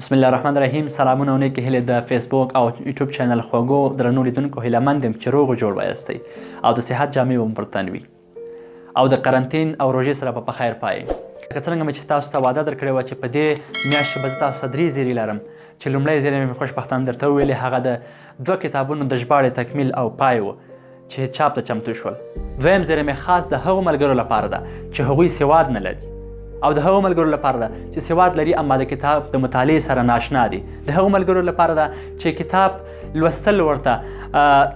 بسم الله الرحمن الرحیم. سلامونه او نیکې هیلې د فیسبوک او یوټیوب چینل خوږو درنو لیدونکو هیلهمند یم چې روغ جوړ وایاستئ او د صحت جامې مو پر تن وي او د قرنطین او روژې سره په خیر پایئ. لکه څرنګه مې چې تاسو ته وعده درکړې وه چې په دې میاشت کې به زه تاسو ته 3 زیري لرم چې لومړی زیری مې خوشبختانه درته وویلې هغه د 2 کتابونو د ژباړې تکمیل او پای و چې چاپ ته چمتو شول. دویم زیری مې خاص د هغو ملګرو لپاره ده چې هغوی سواد نه لري او د هغو ملګرو لپاره ده چې سواد لري اما د کتاب د مطالعې سره ناشنا دي. د هغو ملګرو لپاره ده چې کتاب لوستل ورته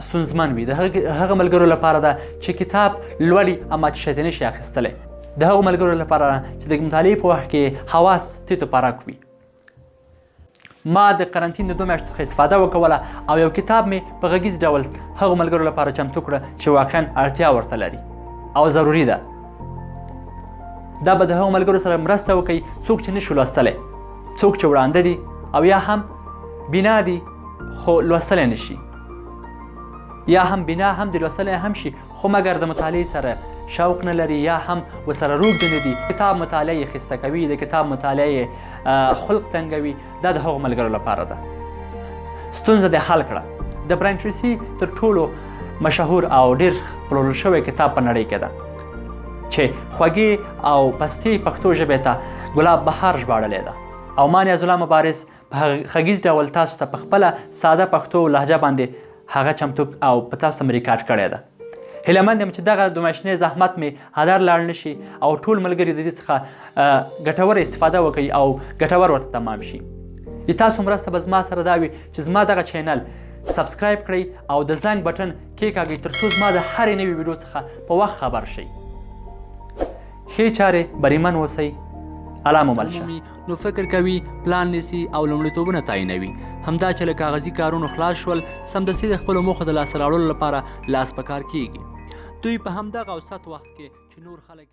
ستونزمن وي. د هغه ملګرو لپاره ده چې کتاب لولي اما چې شی نشي اخیستلی. د هغو ملګرو لپاره چې د مطالعې په وخت کې حواس تیت و پرک وي. ما د قرنطین د 2 میاشتو څخه استفاده وکوله او یو کتاب مې په غږیز ډول هغو ملګرو لپاره چمتو کړه چې واقعا اړتیا ورته لري او ضروري ده. دا به د هغو ملګرو سره مرسته وکړي څوک چې نشي لوستلی، څوک چې وړانده دي او یا هم بنا دي خو لوستلی نشي، یا هم بنا هم د لوستلی هم شي خو مګر د مطالعې سره شوق نه لري یا هم ورسره روږدي نه دي. کتاب مطالعه یې خیسته کوي، د کتاب مطالعه یې خلق تنګوي. دا د هغو ملګرو لپاره ده. ستونزه دې حل کړه. د براین ټریسي تر ټولو مشهور او ډېر پلورل شوی کتاب په نړۍ کې ده چې خوږې او پستې پښتو ژبې ته ګلاب بهار ژباړلې ده او ما نیاز الله مبارز په غږیز ډول تاسو ته په خپله ساده پښتو لهجه باندې هغه چمتو او په تاسو ته مې ریکارډ کړی ده. هیلهمند یم چې دغه 2 میاشتنی زحمت مې هدر لاړ نه شي او ټول ملګري د دې څخه ګټوره استفاده وکړي او ګټور ورته تمام شي. د تاسو مرسته به زما سره دا وي چې زما دغه چینل سبسکرایب کړئ او د زنګ بټن کېکاږئ تر څو زما د هرې نوې ویډیو څخه په وخت خبر شئ. ښې چارې بریمن اوسئ. الله مو مل شه. نو فکر کوي، پلان نیسي او لومړیتوبونه تعینوي. همدا چې له کاغذي کارونو خلاص شول سمدستي د خپلو موخو د لاسته راوړلو لپاره لاس په کار کیږي. دوی په همدغه اوسط وخت کې چې نور خلک